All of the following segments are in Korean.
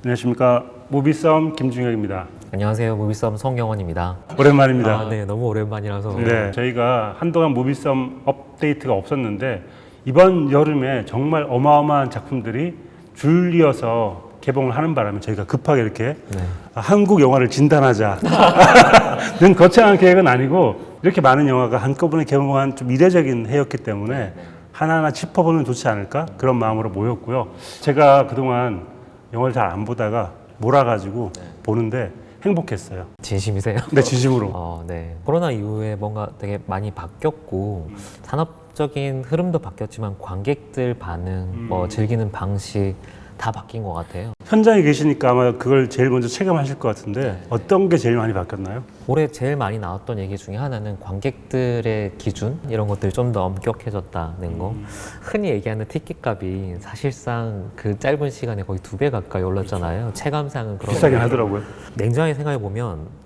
안녕하십니까. 무비썸 김중혁입니다. 안녕하세요. 무비썸 송영원입니다. 오랜만입니다. 네, 너무 오랜만이라서. 네, 저희가 한동안 무비썸 업데이트가 없었는데 이번 여름에 정말 어마어마한 작품들이 줄이어서 개봉을 하는 바람에 저희가 급하게 이렇게 한국 영화를 진단하자는 거창한 계획은 아니고 이렇게 많은 영화가 한꺼번에 개봉한 좀 이례적인 해였기 때문에 하나하나 짚어보면 좋지 않을까 그런 마음으로 모였고요. 제가 그동안 영화를 잘 안 보다가 몰아가지고 보는데 행복했어요. 진심이세요? 네, 진심으로. 네. 코로나 이후에 뭔가 되게 많이 바뀌었고 산업적인 흐름도 바뀌었지만 관객들 반응, 즐기는 방식 다 바뀐 것 같아요. 현장에 계시니까 아마 그걸 제일 먼저 체감하실 것 같은데 어떤 게 제일 많이 바뀌었나요? 올해 제일 많이 나왔던 얘기 중에 하나는 관객들의 기준 이런 것들이 좀 더 엄격해졌다는 거. 흔히 얘기하는 티켓값이 사실상 그 짧은 시간에 거의 2배 가까이 올랐잖아요. 체감상은 그런 비싸긴 하더라고요. 냉정하게 생각해 보면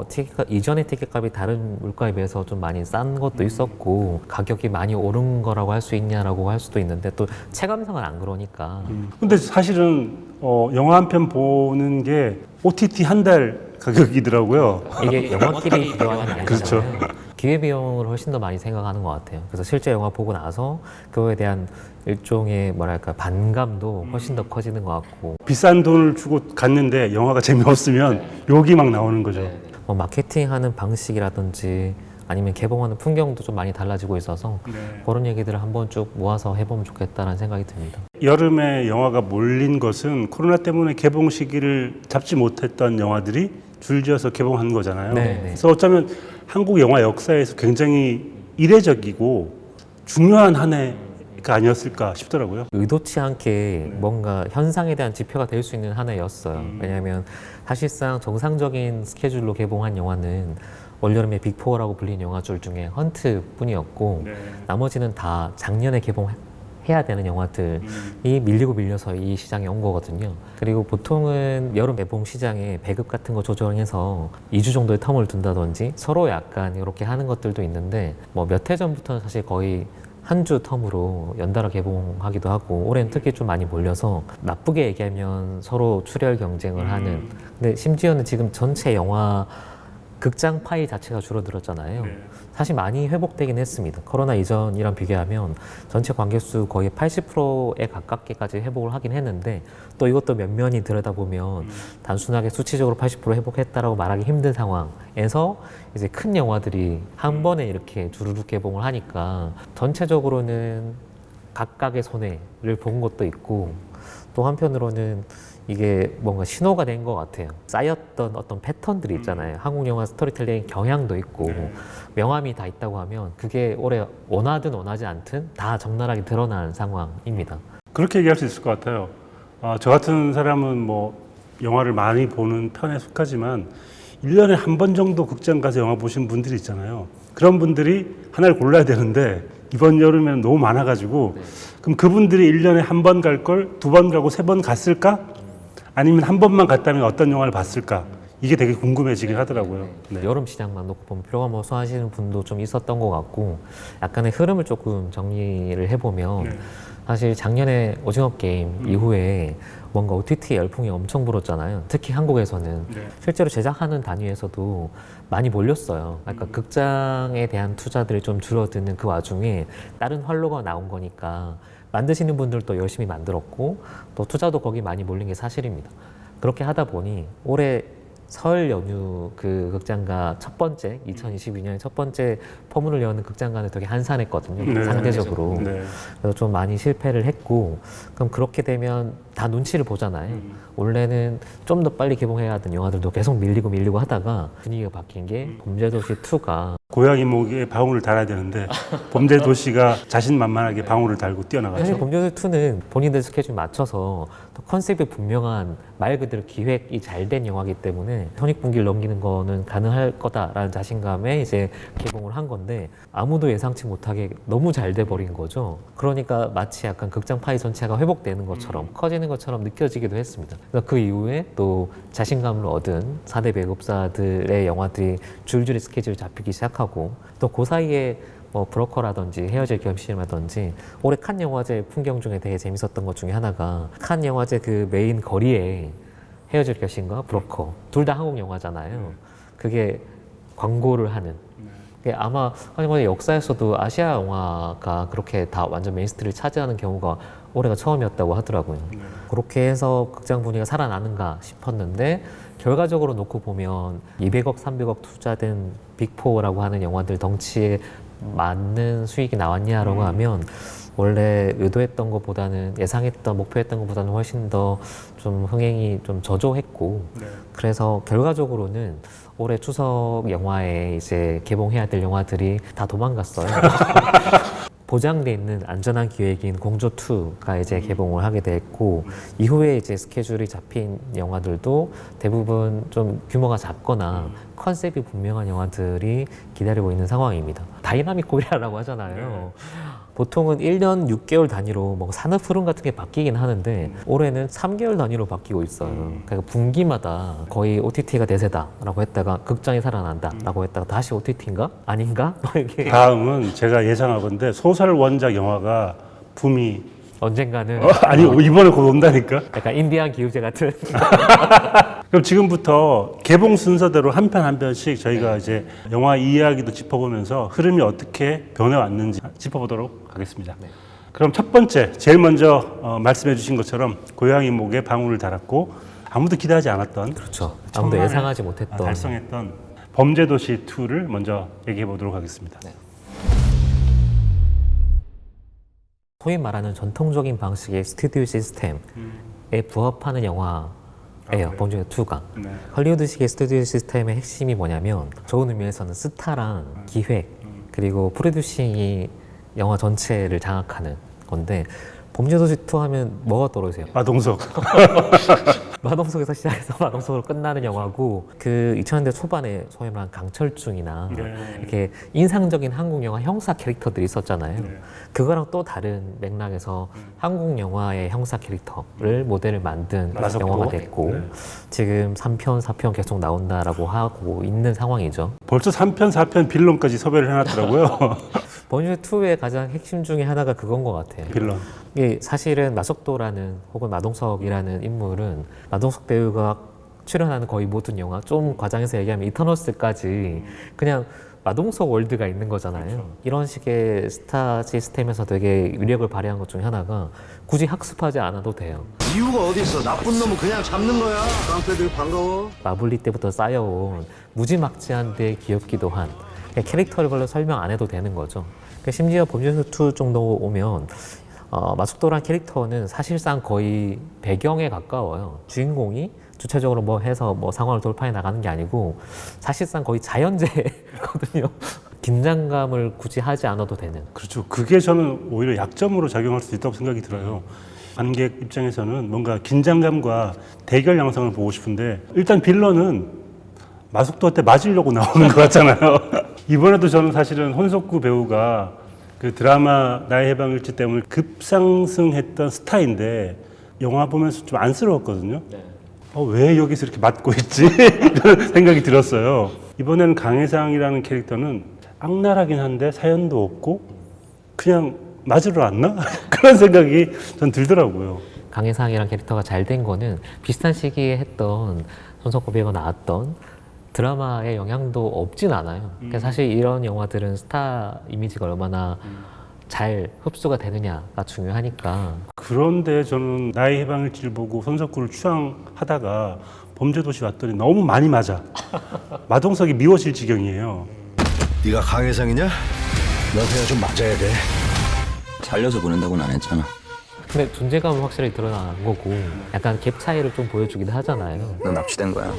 티켓값, 이전의 티켓값이 다른 물가에 비해서 좀 많이 싼 것도 있었고 가격이 많이 오른 거라고 할 수 있냐라고 할 수도 있는데 또 체감상은 안 그러니까. 근데 사실은 영화 한 편 보는 게 OTT 한 달 가격이더라고요. 이게 영화끼리 비교하는 게 아니잖아요. 그렇죠. 기회비용을 훨씬 더 많이 생각하는 것 같아요. 그래서 실제 영화 보고 나서 그거에 대한 일종의 뭐랄까 반감도 훨씬 더 커지는 것 같고 비싼 돈을 주고 갔는데 영화가 재미없으면 욕이 막 나오는 거죠. 마케팅하는 방식이라든지 아니면 개봉하는 풍경도 좀 많이 달라지고 있어서 그런 얘기들을 한번 쭉 모아서 해보면 좋겠다는 생각이 듭니다. 여름에 영화가 몰린 것은 코로나 때문에 개봉 시기를 잡지 못했던 영화들이 줄지어서 개봉한 거잖아요. 네. 그래서 어쩌면 한국 영화 역사에서 굉장히 이례적이고 중요한 한 해가 아니었을까 싶더라고요. 의도치 않게 뭔가 현상에 대한 지표가 될 수 있는 한 해였어요. 왜냐하면 사실상 정상적인 스케줄로 개봉한 영화는 올여름에 빅4라고 불린 영화줄 중에 헌트 뿐이었고 나머지는 다 작년에 개봉해야 되는 영화들이 밀리고 밀려서 이 시장에 온 거거든요. 그리고 보통은 여름 개봉 시장에 배급 같은 거 조정해서 2주 정도의 텀을 둔다든지 서로 약간 이렇게 하는 것들도 있는데 몇 해 전부터는 사실 거의 한 주 텀으로 연달아 개봉하기도 하고 올해는 특히 좀 많이 몰려서 나쁘게 얘기하면 서로 출혈 경쟁을 하는 근데 심지어는 지금 전체 영화 극장 파이 자체가 줄어들었잖아요. 사실 많이 회복되긴 했습니다. 코로나 이전이랑 비교하면 전체 관객수 거의 80%에 가깝게까지 회복을 하긴 했는데 또 이것도 면면히 들여다보면 단순하게 수치적으로 80% 회복했다라고 말하기 힘든 상황에서 이제 큰 영화들이 한 번에 이렇게 주르륵 개봉을 하니까 전체적으로는 각각의 손해를 본 것도 있고 또 한편으로는 이게 뭔가 신호가 된 것 같아요. 쌓였던 어떤 패턴들이 있잖아요. 한국 영화 스토리텔링 경향도 있고 명암이 다 있다고 하면 그게 올해 원하든 원하지 않든 다 적나라하게 드러난 상황입니다. 그렇게 얘기할 수 있을 것 같아요. 저 같은 사람은 영화를 많이 보는 편에 속하지만 1년에 한 번 정도 극장 가서 영화 보신 분들이 있잖아요. 그런 분들이 하나를 골라야 되는데 이번 여름에는 너무 많아가지고 그럼 그분들이 1년에 한 번 갈 걸 2번 가고 3번 갔을까? 아니면 한 번만 갔다면 어떤 영화를 봤을까? 이게 되게 궁금해지긴 하더라고요. 여름 시장만 놓고 보면 표가 모수하시는 분도 좀 있었던 것 같고 약간의 흐름을 조금 정리를 해보면 사실 작년에 오징어 게임 이후에 뭔가 OTT 열풍이 엄청 불었잖아요. 특히 한국에서는 실제로 제작하는 단위에서도 많이 몰렸어요. 그러니까 극장에 대한 투자들이 좀 줄어드는 그 와중에 다른 활로가 나온 거니까 만드시는 분들도 열심히 만들었고 또 투자도 거기 많이 몰린 게 사실입니다. 그렇게 하다 보니 올해 설 연휴 그 극장가 첫 번째 2022년에 첫 번째 포문을 여는 극장가는 되게 한산했거든요. 상대적으로. 그래서 좀 많이 실패를 했고 그럼 그렇게 되면 다 눈치를 보잖아요. 원래는 좀 더 빨리 개봉해야 하던 영화들도 계속 밀리고 하다가 분위기가 바뀐 게 범죄도시 2가 고양이 목에 방울을 달아야 되는데 범죄도시가 자신만만하게 방울을 달고 뛰어나갔죠. 사실 범죄도시 2는 본인들 스케줄 맞춰서 또 컨셉이 분명한 말 그대로 기획이 잘 된 영화이기 때문에 손익분기를 넘기는 거는 가능할 거다라는 자신감에 이제 개봉을 한 건데 아무도 예상치 못하게 너무 잘 돼 버린 거죠. 그러니까 마치 약간 극장 파이 전체가 회복되는 것처럼 커지는 것처럼 느껴지기도 했습니다. 그래서 그 이후에 또 자신감을 얻은 4대 배급사들의 영화들이 줄줄이 스케줄이 잡히기 시작하고 또 그 사이에 뭐 브로커라든지 헤어질 결심이라든지 올해 칸 영화제 풍경 중에 되게 재밌었던 것 중에 하나가 칸 영화제 그 메인 거리에 헤어질 결심과 브로커 둘 다 한국 영화잖아요. 그게 광고를 하는. 그게 아마 칸 영화제 역사에서도 아시아 영화가 그렇게 다 완전 메인스트리를 차지하는 경우가 올해가 처음이었다고 하더라고요. 그렇게 해서 극장 분위기가 살아나는가 싶었는데 결과적으로 놓고 보면 200억, 300억 투자된 빅4라고 하는 영화들 덩치에 맞는 수익이 나왔냐라고 하면 원래 의도했던 것보다는 예상했던, 목표했던 것보다는 훨씬 더 좀 흥행이 좀 저조했고 그래서 결과적으로는 올해 추석 영화에 이제 개봉해야 될 영화들이 다 도망갔어요. 보장돼 있는 안전한 기획인 공조2가 이제 개봉을 하게 됐고 이후에 이제 스케줄이 잡힌 영화들도 대부분 좀 규모가 작거나 컨셉이 분명한 영화들이 기다리고 있는 상황입니다. 다이나믹 코리아라고 하잖아요. 보통은 1년 6개월 단위로 뭐 산업 흐름 같은 게 바뀌긴 하는데 올해는 3개월 단위로 바뀌고 있어요. 그러니까 분기마다 거의 OTT가 대세다라고 했다가 극장이 살아난다라고 했다가 다시 OTT인가? 아닌가? 뭐 이게 다음은 제가 예상하건데 소설 원작 영화가 붐이 언젠가는 아니 이번에 곧 온다니까. 약간 인디안 기우제 같은 그럼 지금부터 개봉 순서대로 한 편 한 편씩 저희가 이제 영화 이야기도 짚어보면서 흐름이 어떻게 변해왔는지 짚어보도록 하겠습니다. 그럼 첫 번째, 제일 먼저 말씀해 주신 것처럼 고양이 목에 방울을 달았고 아무도 기대하지 않았던 그렇죠. 아무도 천만을 예상하지 못했던 달성했던 범죄도시 2를 먼저 얘기해 보도록 하겠습니다. 소위 말하는 전통적인 방식의 스튜디오 시스템에 부합하는 영화예요. 범죄도시 2가. 헐리우드식의 스튜디오 시스템의 핵심이 뭐냐면 좋은 의미에서는 스타랑 기획 그리고 프로듀싱이 영화 전체를 장악하는 건데 범죄도시 2 하면 뭐가 떠오르세요? 마동석. 마동석에서 시작해서 마동석으로 끝나는 영화고 그 2000년대 초반에 소위 말하는 강철중이나 이렇게 인상적인 한국 영화 형사 캐릭터들이 있었잖아요. 그거랑 또 다른 맥락에서 한국 영화의 형사 캐릭터를 모델을 만든 마석도. 영화가 됐고 지금 3편, 4편 계속 나온다라고 하고 있는 상황이죠. 벌써 3편, 4편 빌런까지 섭외를 해놨더라고요. 범죄2의 가장 핵심 중에 하나가 그건 것 같아요. 빌런. 이게 사실은 마석도라는 혹은 마동석이라는 인물은 마동석 배우가 출연하는 거의 모든 영화 좀 과장해서 얘기하면 이터널스까지 그냥 마동석 월드가 있는 거잖아요. 이런 식의 스타 시스템에서 되게 위력을 발휘한 것 중에 하나가 굳이 학습하지 않아도 돼요. 이유가 어디 있어? 나쁜 놈은 그냥 잡는 거야. 깡패들 반가워. 마블리 때부터 쌓여온 무지막지한데 귀엽기도 한 캐릭터를 별로 설명 안 해도 되는 거죠. 심지어 범죄도시 2 정도 오면 마석도란 캐릭터는 사실상 거의 배경에 가까워요. 주인공이 주체적으로 뭐 해서 뭐 상황을 돌파해 나가는 게 아니고 사실상 거의 자연재거든요. 긴장감을 굳이 하지 않아도 되는. 그렇죠. 그게 저는 오히려 약점으로 작용할 수 있다고 생각이 들어요. 관객 입장에서는 뭔가 긴장감과 대결 양상을 보고 싶은데 일단 빌런은 마석도한테 맞으려고 나오는 것 같잖아요. 이번에도 저는 사실은 혼석구 배우가 그 드라마 나의 해방일지 때문에 급상승했던 스타인데 영화 보면서 좀 안쓰러웠거든요. 왜 여기서 이렇게 맞고 있지? 이런 생각이 들었어요. 이번에는 강혜상이라는 캐릭터는 악랄하긴 한데 사연도 없고 그냥 맞으러 왔나? 그런 생각이 전 들더라고요. 강혜상이란 캐릭터가 잘 된 거는 비슷한 시기에 했던 손석구 배우가 나왔던 드라마의 영향도 없진 않아요. 그러니까 사실 이런 영화들은 스타 이미지가 얼마나 잘 흡수가 되느냐가 중요하니까. 그런데 저는 나의 해방일지를 보고 손석구를 추앙하다가 범죄도시 왔더니 너무 많이 맞아. 마동석이 미워질 지경이에요. 네가 강혜상이냐? 너 그냥 좀 맞아야 돼. 살려서 보낸다고는 안 했잖아. 근데 존재감은 확실히 드러난 거고 약간 갭 차이를 좀 보여주기도 하잖아요. 너 납치된 거야.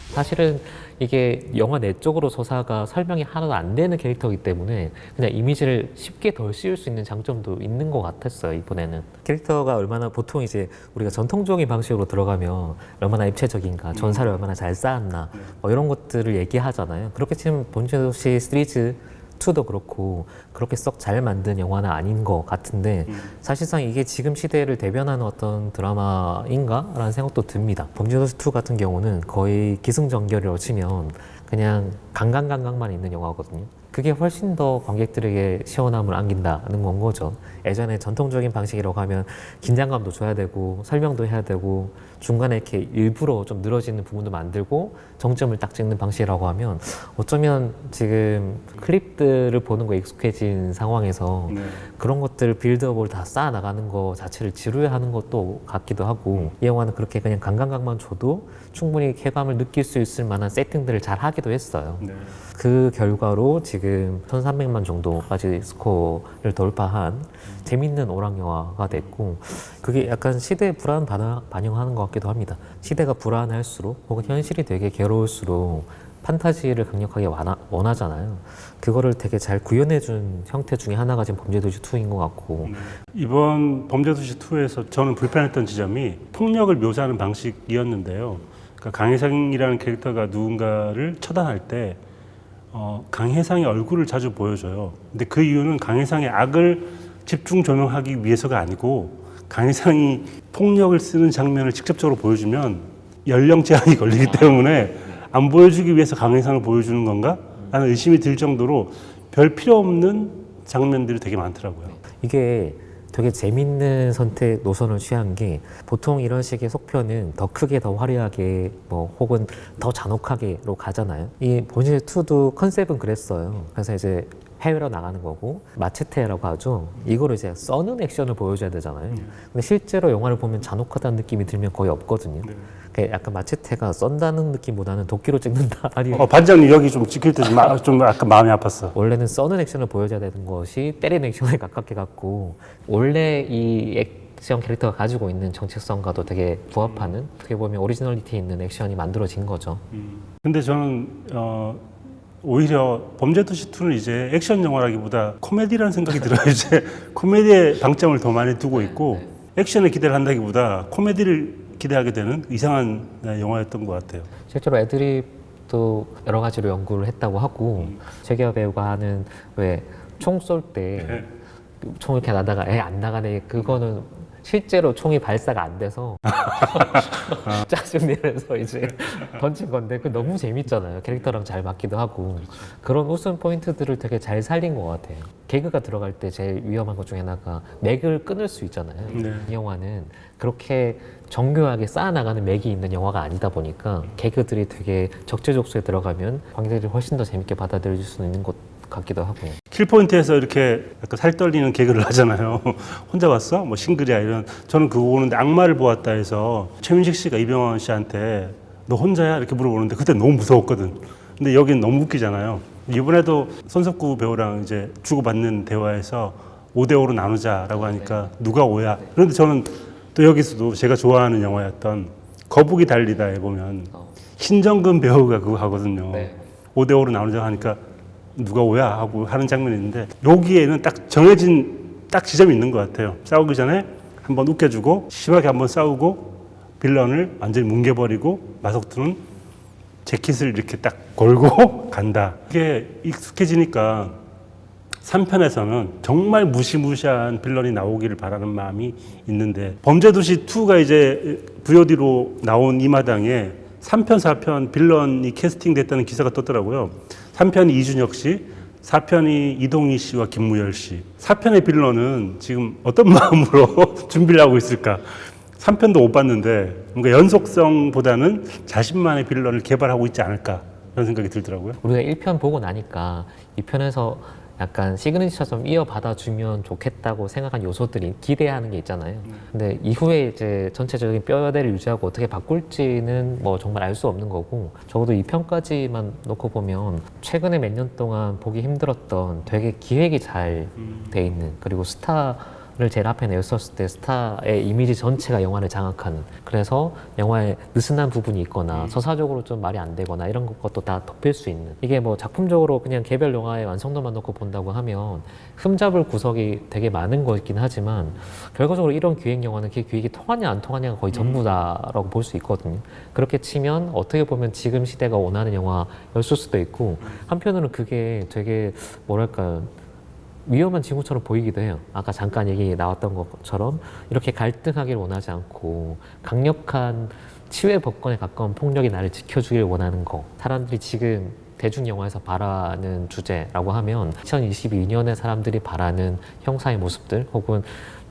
사실은 이게 영화 내적으로 서사가 설명이 하나도 안 되는 캐릭터이기 때문에 그냥 이미지를 쉽게 덜 씌울 수 있는 장점도 있는 것 같았어요. 이번에는 캐릭터가 얼마나 보통 이제 우리가 전통적인 방식으로 들어가면 얼마나 입체적인가, 전사를 얼마나 잘 쌓았나 뭐 이런 것들을 얘기하잖아요. 그렇게 치면 범죄도시 시리즈 2도 그렇고 그렇게 썩 잘 만든 영화는 아닌 것 같은데 사실상 이게 지금 시대를 대변하는 어떤 드라마인가? 라는 생각도 듭니다. 범죄도시 2 같은 경우는 거의 기승전결이라고 치면 그냥 강강강강만 있는 영화거든요. 그게 훨씬 더 관객들에게 시원함을 안긴다는 건 거죠. 예전에 전통적인 방식이라고 하면 긴장감도 줘야 되고 설명도 해야 되고 중간에 이렇게 일부러 좀 늘어지는 부분도 만들고 정점을 딱 찍는 방식이라고 하면 어쩌면 지금 클립들을 보는 거 익숙해진 상황에서 네. 그런 것들 빌드업을 다 쌓아 나가는 거 자체를 지루해하는 것도 같기도 하고 이 영화는 그렇게 그냥 강감각만 줘도 충분히 쾌감을 느낄 수 있을 만한 세팅들을 잘 하기도 했어요. 네. 그 결과로 지금 1,300만 정도까지 스코어를 돌파한 재밌는 오락 영화가 됐고 그게 약간 시대의 불안 반영하는 것 같기도 합니다. 시대가 불안할수록 혹은 현실이 되게 괴로울수록 판타지를 강력하게 원하잖아요. 그거를 되게 잘 구현해준 형태 중에 하나가 지금 범죄도시 2인 것 같고 이번 범죄도시 2에서 저는 불편했던 지점이 폭력을 묘사하는 방식이었는데요. 그러니까 강혜상이라는 캐릭터가 누군가를 처단할 때 강혜상의 얼굴을 자주 보여줘요. 근데 그 이유는 강혜상의 악을 집중 조명하기 위해서가 아니고 강혜상이 폭력을 쓰는 장면을 직접적으로 보여주면 연령 제한이 걸리기 때문에 안 보여주기 위해서 강혜상을 보여주는 건가? 라는 의심이 들 정도로 별 필요 없는 장면들이 되게 많더라고요. 이게 되게 재밌는 선택 노선을 취한 게 보통 이런 식의 속편은 더 크게 더 화려하게 뭐 혹은 더 잔혹하게로 가잖아요. 이 범죄도시 2도 컨셉은 그랬어요. 그래서 이제 해외로 나가는 거고 마체테라고 하죠. 이거를 이제 써는 액션을 보여줘야 되잖아요. 근데 실제로 영화를 보면 잔혹하다는 느낌이 들면 거의 없거든요. 그러니까 약간 마체테가 썬다는 느낌보다는 도끼로 찍는다. 아니 반장님 여기 좀 지킬 때 좀 약간 마음이 아팠어. 원래는 써는 액션을 보여줘야 되는 것이 때리는 액션에 가깝게 갔고 원래 이 액션 캐릭터가 가지고 있는 정체성과도 되게 부합하는 어떻게 보면 오리지널리티 있는 액션이 만들어진 거죠. 근데 저는 오히려 범죄도시 2는 이제 액션 영화라기보다 코미디라는 생각이 들어요. 이제 코미디에 방점을 더 많이 두고 있고 액션에 기대를 한다기보다 코미디를 기대하게 되는 이상한 영화였던 것 같아요. 실제로 애드립도 여러 가지로 연구를 했다고 하고 최기화 배우가 하는 왜 총 쏠 때 총 이렇게 나다가 안 나가네 그거는 실제로 총이 발사가 안 돼서 짜증내면서 이제 던진 건데 그 너무 재밌잖아요. 캐릭터랑 잘 맞기도 하고 그런 웃음 포인트들을 되게 잘 살린 것 같아요. 개그가 들어갈 때 제일 위험한 것 중에 하나가 맥을 끊을 수 있잖아요. 네. 이 영화는 그렇게 정교하게 쌓아나가는 맥이 있는 영화가 아니다 보니까 개그들이 되게 적재적소에 들어가면 관객들이 훨씬 더 재밌게 받아들일 수 있는 것 같기도 하고요. 킬포인트에서 이렇게 약간 살 떨리는 개그를 하잖아요. 혼자 왔어? 뭐 싱글이야 이런. 저는 그거 보는데 악마를 보았다 해서 최민식 씨가 이병헌 씨한테 너 혼자야? 이렇게 물어보는데 그때 너무 무서웠거든. 근데 여긴 너무 웃기잖아요. 이번에도 손석구 배우랑 이제 주고받는 대화에서 5대5로 나누자라고 하니까 누가 5야? 그런데 저는 또 여기서도 제가 좋아하는 영화였던 거북이 달리다에 보면 신정근 배우가 그거 하거든요. 5대5로 나누자 하니까 누가 5야 하고 하는 장면이 있는데 여기에는 딱 정해진 딱 지점이 있는 것 같아요. 싸우기 전에 한번 웃겨주고 심하게 한번 싸우고 빌런을 완전히 뭉개버리고 마석투는 재킷을 이렇게 딱 걸고 간다. 이게 익숙해지니까 3편에서는 정말 무시무시한 빌런이 나오기를 바라는 마음이 있는데 범죄도시 2가 이제 VOD로 나온 이 마당에 3편, 4편 빌런이 캐스팅됐다는 기사가 떴더라고요. 3편이 이준혁 씨, 4편이 이동희 씨와 김무열 씨. 4편의 빌런은 지금 어떤 마음으로 준비를 하고 있을까? 3편도 못 봤는데 뭔가 연속성보다는 자신만의 빌런을 개발하고 있지 않을까 그런 생각이 들더라고요. 우리가 1편 보고 나니까 2편에서 약간 시그니처처럼 이어받아주면 좋겠다고 생각한 요소들이 기대하는 게 있잖아요. 근데 이후에 이제 전체적인 뼈대를 유지하고 어떻게 바꿀지는 뭐 정말 알 수 없는 거고 적어도 2편까지만 놓고 보면 최근에 몇 년 동안 보기 힘들었던 되게 기획이 잘 돼 있는 그리고 스타를 제일 앞에 내었을 때 스타의 이미지 전체가 영화를 장악하는 그래서 영화에 느슨한 부분이 있거나 서사적으로 좀 말이 안 되거나 이런 것도 다 덮일 수 있는 이게 뭐 작품적으로 그냥 개별 영화의 완성도만 놓고 본다고 하면 흠잡을 구석이 되게 많은 거있긴 하지만 결과적으로 이런 기획 영화는 그 기획이 통하냐 안 통하냐가 거의 전부다라고 볼 수 있거든요. 그렇게 치면 어떻게 보면 지금 시대가 원하는 영화였을 수도 있고 한편으로는 그게 되게 뭐랄까요 위험한 징후처럼 보이기도 해요. 아까 잠깐 얘기 나왔던 것처럼 이렇게 갈등하기를 원하지 않고 강력한 치외 법권에 가까운 폭력이 나를 지켜주길 원하는 거. 사람들이 지금 대중 영화에서 바라는 주제라고 하면 2022년에 사람들이 바라는 형사의 모습들 혹은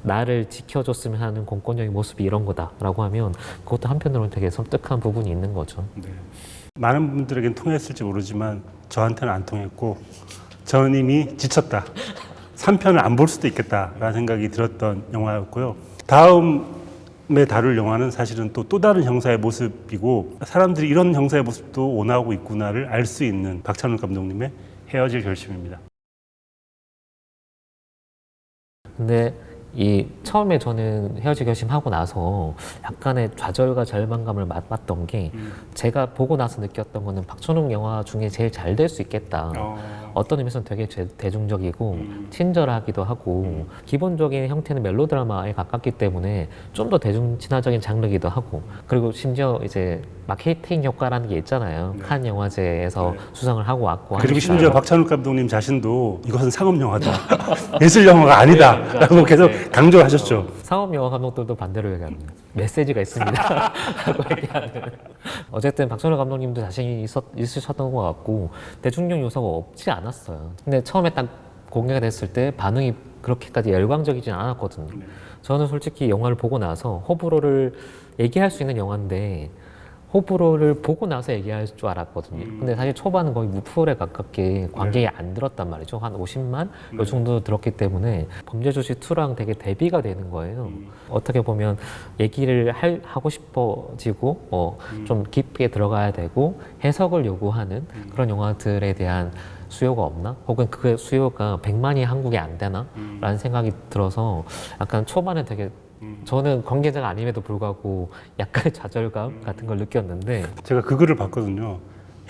나를 지켜줬으면 하는 공권력의 모습이 이런 거다라고 하면 그것도 한편으로는 되게 섬뜩한 부분이 있는 거죠. 네. 많은 분들에겐 통했을지 모르지만 저한테는 안 통했고 저는 이미 지쳤다. 3편을 안 볼 수도 있겠다라는 생각이 들었던 영화였고요. 다음에 다룰 영화는 사실은 또 다른 형사의 모습이고 사람들이 이런 형사의 모습도 원하고 있구나를 알 수 있는 박찬욱 감독님의 헤어질 결심입니다. 근데 이 처음에 저는 헤어질 결심하고 나서 약간의 좌절과 절망감을 맛봤던 게 제가 보고 나서 느꼈던 거는 박찬욱 영화 중에 제일 잘 될 수 있겠다. 어떤 의미에서는 되게 대중적이고 친절하기도 하고 기본적인 형태는 멜로드라마에 가깝기 때문에 좀 더 대중 친화적인 장르기도 하고 그리고 심지어 이제 마케팅 효과라는 게 있잖아요. 칸 영화제에서 수상을 하고 왔고 그리고 하니까. 심지어 박찬욱 감독님 자신도 이것은 상업 영화다. 예술 영화가 아니다라고 계속 강조를 하셨죠. 상업 영화 감독들도 반대로 얘기합니다. 메시지가 있습니다. 라고 얘기하는. 어쨌든 박찬욱 감독님도 자신이 있으셨던 것 같고 대중적 요소가 없지 않았어요. 근데 처음에 딱 공개가 됐을 때 반응이 그렇게까지 열광적이진 않았거든요. 저는 솔직히 영화를 보고 나서 호불호를 얘기할 수 있는 영화인데 호불호를 보고 나서 얘기할 줄 알았거든요. 근데 사실 초반은 거의 무풀에 가깝게 관객이 안 들었단 말이죠. 한 50만? 이 정도 들었기 때문에 범죄도시 2랑 되게 대비가 되는 거예요. 어떻게 보면 얘기를 하고 싶어지고 좀 깊게 들어가야 되고 해석을 요구하는 그런 영화들에 대한 수요가 없나? 혹은 그 수요가 100만이 한국에 안 되나? 라는 생각이 들어서 약간 초반에 되게 저는 관계자가 아님에도 불구하고 약간의 좌절감 같은 걸 느꼈는데 제가 그 글을 봤거든요.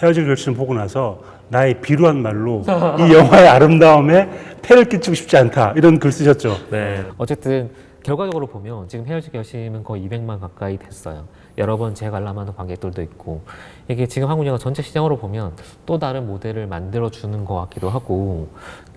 헤어질 결심을 보고 나서 나의 비루한 말로 이 영화의 아름다움에 폐를 끼치고 싶지 않다. 이런 글 쓰셨죠. 네. 어쨌든 결과적으로 보면 지금 헤어질 결심은 거의 200만 가까이 됐어요. 여러 번 재관람하는 관객들도 있고 이게 지금 한국 영화 전체 시장으로 보면 또 다른 모델을 만들어주는 것 같기도 하고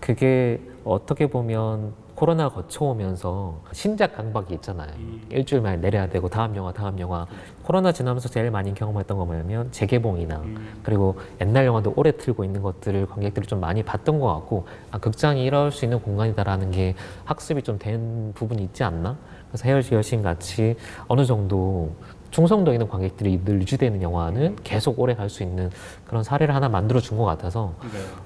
그게 어떻게 보면 코로나 거쳐오면서 신작 강박이 있잖아요. 일주일 만에 내려야 되고 다음 영화 코로나 지나면서 제일 많이 경험했던 거 뭐냐면 재개봉이나 그리고 옛날 영화도 오래 틀고 있는 것들을 관객들이 좀 많이 봤던 것 같고 극장이 이럴 수 있는 공간이다라는 게 학습이 좀 된 부분이 있지 않나? 그래서 헤어질 결심 같이 어느 정도 충성도 있는 관객들이 늘 유지되는 영화는 계속 오래 갈 수 있는 그런 사례를 하나 만들어 준 것 같아서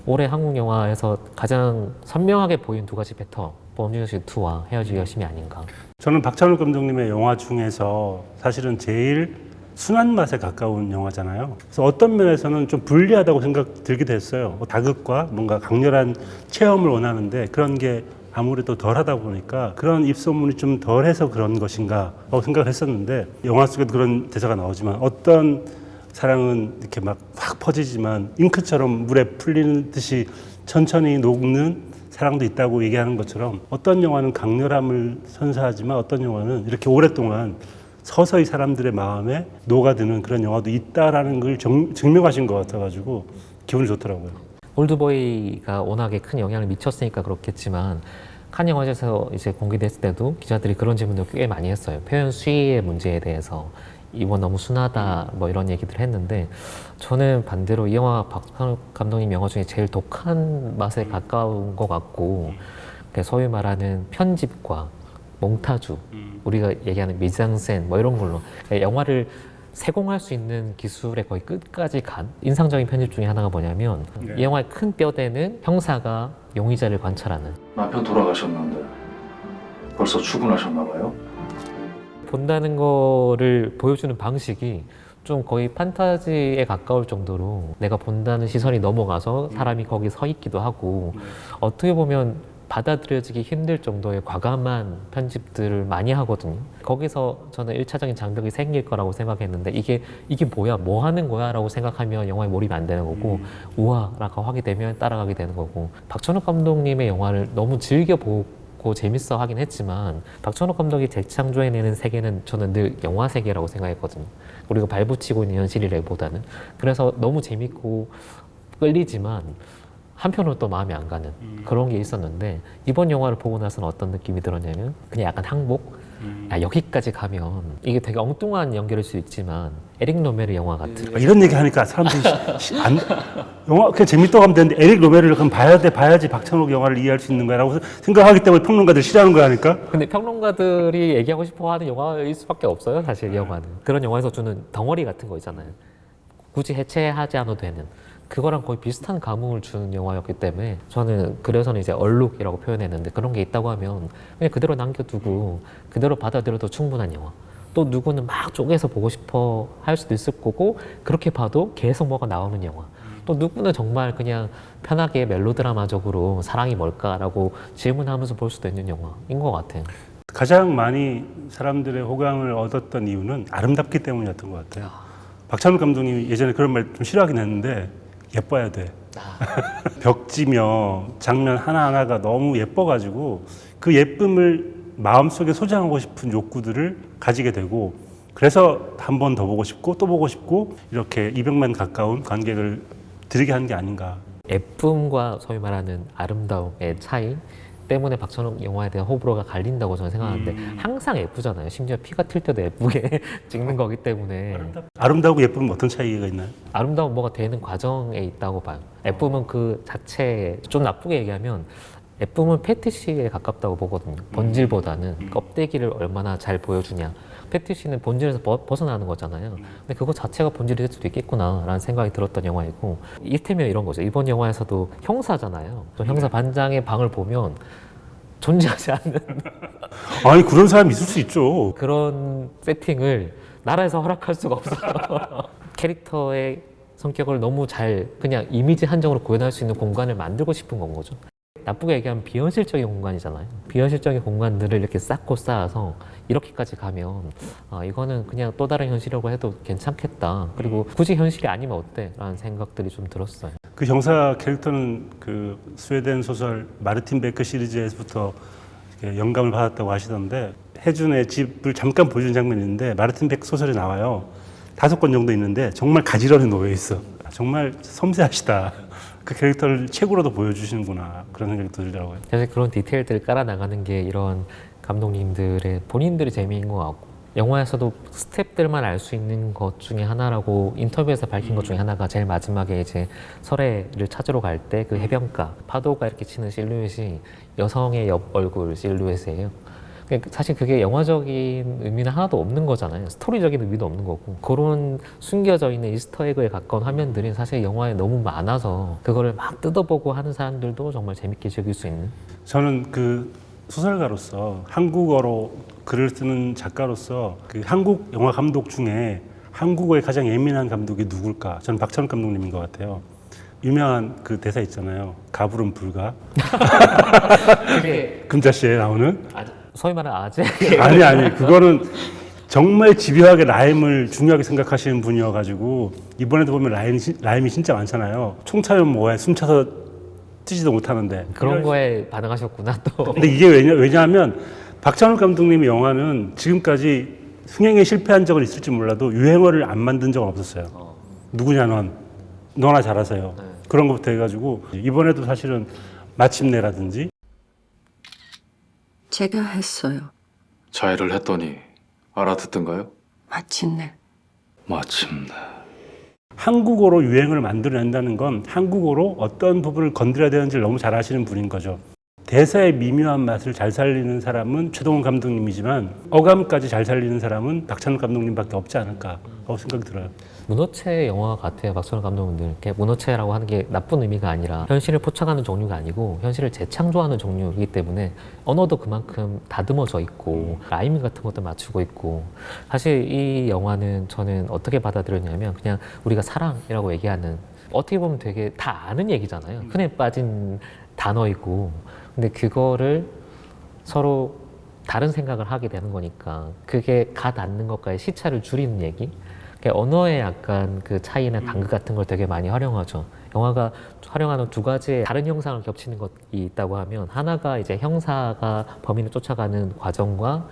올해 한국 영화에서 가장 선명하게 보인 두 가지 패턴 범죄도시 2와 헤어질 결심이 아닌가. 저는 박찬욱 감독님의 영화 중에서 사실은 제일 순한 맛에 가까운 영화잖아요. 그래서 어떤 면에서는 좀 불리하다고 생각 들기도 했어요. 다극과 뭔가 강렬한 체험을 원하는데 그런 게 아무래도 덜하다 보니까 그런 입소문이 좀 덜해서 그런 것인가 라고 생각을 했었는데 영화 속에도 그런 대사가 나오지만 어떤 사랑은 이렇게 막 확 퍼지지만 잉크처럼 물에 풀리는 듯이 천천히 녹는 사랑도 있다고 얘기하는 것처럼 어떤 영화는 강렬함을 선사하지만 어떤 영화는 이렇게 오랫동안 서서히 사람들의 마음에 녹아드는 그런 영화도 있다라는 걸 증명하신 것 같아가지고 기분이 좋더라고요. 올드보이가 워낙에 큰 영향을 미쳤으니까 그렇겠지만 칸 영화제에서 이제 공개됐을 때도 기자들이 그런 질문을 꽤 많이 했어요. 표현 수위의 문제에 대해서 이번 너무 순하다 뭐 이런 얘기들 했는데 저는 반대로 이 영화 박찬욱 감독님 영화 중에 제일 독한 맛에 가까운 것 같고 소위 말하는 편집과 몽타주 우리가 얘기하는 미장센 뭐 이런 걸로 영화를 세공할 수 있는 기술의 거의 끝까지 간 인상적인 편집 중에 하나가 뭐냐면 이 영화의 큰 뼈대는 형사가 용의자를 관찰하는 남편 돌아가셨는데 벌써 출근하셨나 봐요? 본다는 거를 보여주는 방식이 좀 거의 판타지에 가까울 정도로 내가 본다는 시선이 넘어가서 사람이 거기 서 있기도 하고 어떻게 보면 받아들여지기 힘들 정도의 과감한 편집들을 많이 하거든요. 거기서 저는 1차적인 장벽이 생길 거라고 생각했는데 이게 뭐야? 뭐 하는 거야? 라고 생각하면 영화에 몰입이 안 되는 거고 우와! 라고 하게 되면 따라가게 되는 거고 박찬욱 감독님의 영화를 너무 즐겨보고 재밌어 하긴 했지만 박찬욱 감독이 재창조해내는 세계는 저는 늘 영화 세계라고 생각했거든요. 우리가 발붙이고 있는 현실이라기보다는 그래서 너무 재밌고 끌리지만 한편으로 또 마음이 안 가는 그런 게 있었는데 이번 영화를 보고 나서는 어떤 느낌이 들었냐면 그냥 약간 항복? 야, 여기까지 가면 이게 되게 엉뚱한 연결일 수 있지만 에릭 로메르 영화 같은 이런 얘기 하니까 사람들이 영화 그냥 재밌다고 하면 되는데 에릭 로메르를 그럼 봐야지 박찬욱 영화를 이해할 수 있는 거라고 생각하기 때문에 평론가들 싫어하는 거라니까. 근데 평론가들이 얘기하고 싶어 하는 영화일 수밖에 없어요, 사실 이 영화는. 그런 영화에서 주는 덩어리 같은 거 있잖아요. 굳이 해체하지 않아도 되는. 그거랑 거의 비슷한 감흥을 주는 영화였기 때문에 저는 그래서는 이제 얼룩이라고 표현했는데 그런 게 있다고 하면 그냥 그대로 남겨두고 그대로 받아들여도 충분한 영화. 또 누구는 막 쪼개서 보고 싶어 할 수도 있을 거고 그렇게 봐도 계속 뭐가 나오는 영화. 또 누구는 정말 그냥 편하게 멜로드라마적으로 사랑이 뭘까라고 질문하면서 볼 수도 있는 영화인 것 같아요. 가장 많이 사람들의 호감을 얻었던 이유는 아름답기 때문이었던 것 같아요. 박찬욱 감독님이 예전에 그런 말 좀 싫어하긴 했는데 예뻐야 돼. 벽지며 장면 하나하나가 너무 예뻐가지고 그 예쁨을 마음속에 소장하고 싶은 욕구들을 가지게 되고 그래서 한 번 더 보고 싶고 또 보고 싶고 이렇게 200만 가까운 관객을 들이게 한 게 아닌가. 예쁨과 소위 말하는 아름다움의 차이 때문에 박찬욱 영화에 대한 호불호가 갈린다고 저는 생각하는데 항상 예쁘잖아요. 심지어 피가 튈 때도 예쁘게 찍는 거기 때문에 아름다우고 예쁨은 어떤 차이가 있나요? 아름다운 뭐가 되는 과정에 있다고 봐요. 예쁨은 그 자체 좀 나쁘게 얘기하면 예쁨은 패티시에 가깝다고 보거든요. 본질보다는 껍데기를 얼마나 잘 보여주냐. 패티시는 본질에서 벗어나는 거잖아요. 근데 그거 자체가 본질이 될 수도 있겠구나라는 생각이 들었던 영화이고 이를테면 이런 거죠. 이번 영화에서도 형사잖아요. 또 형사 반장의 방을 보면 존재하지 않는 아니 그런 사람이 있을 수 있죠. 그런 세팅을 나라에서 허락할 수가 없어요. 캐릭터의 성격을 너무 잘 그냥 이미지 한정으로 구현할 수 있는 공간을 만들고 싶은 건 거죠. 나쁘게 얘기하면 비현실적인 공간이잖아요. 비현실적인 공간들을 이렇게 쌓고 쌓아서 이렇게까지 가면 이거는 그냥 또 다른 현실이라고 해도 괜찮겠다. 그리고 굳이 현실이 아니면 어때? 라는 생각들이 좀 들었어요. 그 형사 캐릭터는 그 스웨덴 소설 마르틴 베크 시리즈에서부터 이렇게 영감을 받았다고 하시던데 해준의 집을 잠깐 보여준 장면이 있는데 마르틴 베크 소설이 나와요. 5권 정도 있는데 정말 가지런히 놓여 있어. 정말 섬세하시다. 그 캐릭터를 책으로도 보여주시는구나 그런 생각이 들더라고요. 사실 그런 디테일들을 깔아나가는 게 이런 감독님들의 본인들의 재미인 것 같고 영화에서도 스텝들만 알 수 있는 것 중에 하나라고 인터뷰에서 밝힌 것 중에 하나가 제일 마지막에 이제 설애를 찾으러 갈 때 그 해변가 파도가 이렇게 치는 실루엣이 여성의 옆 얼굴 실루엣이에요. 사실 그게 영화적인 의미는 하나도 없는 거잖아요. 스토리적인 의미도 없는 거고 그런 숨겨져 있는 이스터에그에 가까운 화면들이 사실 영화에 너무 많아서 그거를 막 뜯어보고 하는 사람들도 정말 재밌게 즐길 수 있는. 저는 그 소설가로서 한국어로 글을 쓰는 작가로서 그 한국 영화 감독 중에 한국어에 가장 예민한 감독이 누굴까? 저는 박찬욱 감독님인 것 같아요. 유명한 그 대사 있잖아요. 가불은 불가. 그게 금자씨에 나오는. 소위 말하는 아재. 아니 그거는 정말 집요하게 라임을 중요하게 생각하시는 분이어가지고 이번에도 보면 라임이 진짜 많잖아요. 총차면 뭐해 숨차서 뛰지도 못하는데 그런 거에 반응하셨구나 또. 근데 이게 왜냐하면 박찬욱 감독님의 영화는 지금까지 흥행에 실패한 적은 있을지 몰라도 유행어를 안 만든 적은 없었어요. 누구냐 너나 잘하세요. 그런 것부터 해가지고 이번에도 사실은 마침내라든지 제가 했어요. 자해를 했더니 알아듣던가요? 마침내. 마침내. 한국어로 유행을 만들어낸다는 건 한국어로 어떤 부분을 건드려야 되는지를 너무 잘 아시는 분인 거죠. 대사의 미묘한 맛을 잘 살리는 사람은 최동원 감독님이지만 어감까지 잘 살리는 사람은 박찬욱 감독님밖에 없지 않을까 하고 생각이 들어요. 문어체 영화 같아요. 박찬욱 감독님들. 이렇게 문어체라고 하는 게 나쁜 의미가 아니라 현실을 포착하는 종류가 아니고 현실을 재창조하는 종류이기 때문에 언어도 그만큼 다듬어져 있고 라임 같은 것도 맞추고 있고 사실 이 영화는 저는 어떻게 받아들였냐면 그냥 우리가 사랑이라고 얘기하는 어떻게 보면 되게 다 아는 얘기잖아요. 흔해 빠진 단어이고 근데 그거를 서로 다른 생각을 하게 되는 거니까 그게 가 닿는 것과의 시차를 줄이는 얘기. 언어의 약간 그 차이나 간극 같은 걸 되게 많이 활용하죠. 영화가 활용하는 두 가지의 다른 형상을 겹치는 것이 있다고 하면 하나가 이제 형사가 범인을 쫓아가는 과정과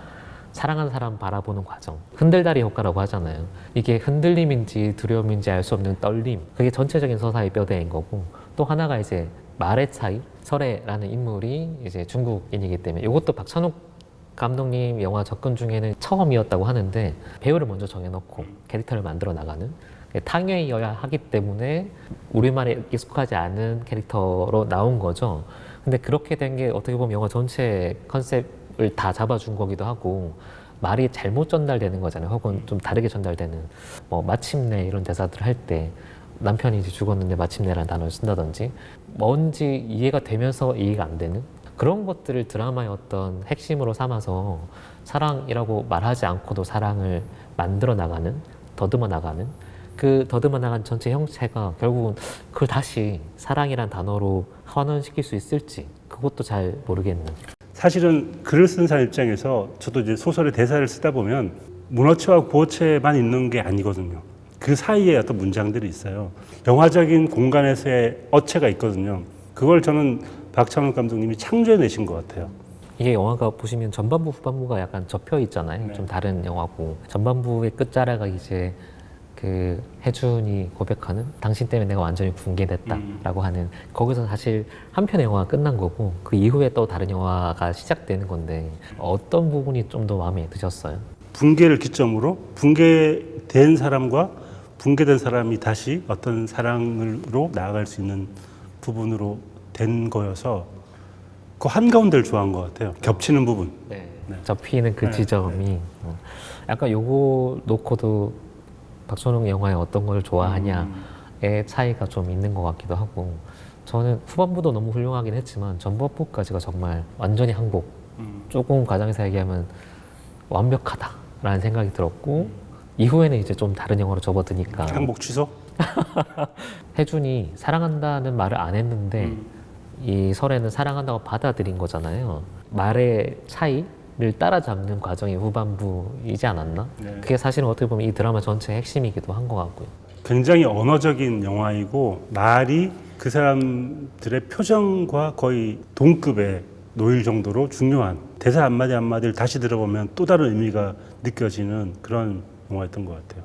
사랑하는 사람 바라보는 과정. 흔들다리 효과라고 하잖아요. 이게 흔들림인지 두려움인지 알 수 없는 떨림. 그게 전체적인 서사의 뼈대인 거고 또 하나가 이제 말의 차이. 설애라는 인물이 이제 중국인이기 때문에 이것도 박찬욱 감독님 영화 접근 중에는 처음이었다고 하는데 배우를 먼저 정해놓고 캐릭터를 만들어 나가는 탕웨이여야 하기 때문에 우리말에 익숙하지 않은 캐릭터로 나온 거죠. 근데 그렇게 된 게 어떻게 보면 영화 전체 컨셉을 다 잡아준 거기도 하고 말이 잘못 전달되는 거잖아요. 혹은 좀 다르게 전달되는 뭐 마침내 이런 대사들을 할 때 남편이 이제 죽었는데 마침내라는 단어를 쓴다든지 뭔지 이해가 되면서 이해가 안 되는 그런 것들을 드라마의 어떤 핵심으로 삼아서 사랑이라고 말하지 않고도 사랑을 만들어 나가는, 더듬어 나가는 그 더듬어 나간 전체 형체가 결국은 그걸 다시 사랑이란 단어로 환원시킬 수 있을지 그것도 잘 모르겠는. 사실은 글을 쓴 사람 입장에서 저도 이제 소설의 대사를 쓰다 보면 문어체와 구어체만 있는 게 아니거든요. 그 사이에 어떤 문장들이 있어요. 영화적인 공간에서의 어체가 있거든요. 그걸 저는 박찬욱 감독님이 창조해내신 것 같아요. 이게 영화가 보시면 전반부 후반부가 약간 접혀 있잖아요. 네. 좀 다른 영화고 전반부의 끝자락가 이제 그 혜준이 고백하는 당신 때문에 내가 완전히 붕괴됐다라고 하는 거기서 사실 한 편의 영화가 끝난 거고 그 이후에 또 다른 영화가 시작되는 건데 어떤 부분이 좀 더 마음에 드셨어요? 붕괴를 기점으로 붕괴된 사람과 붕괴된 사람이 다시 어떤 사랑으로 나아갈 수 있는 부분으로 된 거여서 그 한가운데를 좋아한 것 같아요. 겹치는 부분. 네. 접히는 그 네. 지점이 약간 요거 놓고도 박찬욱 영화에 어떤 걸 좋아하냐의 차이가 좀 있는 것 같기도 하고 저는 후반부도 너무 훌륭하긴 했지만 전반부까지가 정말 완전히 항복 조금 과장해서 얘기하면 완벽하다라는 생각이 들었고 이후에는 이제 좀 다른 영화로 접어드니까 항복 취소? 혜준이 사랑한다는 말을 안 했는데 이 설에는 사랑한다고 받아들인 거잖아요. 말의 차이를 따라잡는 과정이 후반부이지 않았나? 네. 그게 사실은 어떻게 보면 이 드라마 전체의 핵심이기도 한 것 같고요. 굉장히 언어적인 영화이고 말이 그 사람들의 표정과 거의 동급에 놓일 정도로 중요한 대사 한마디 한마디를 다시 들어보면 또 다른 의미가 느껴지는 그런 영화였던 것 같아요.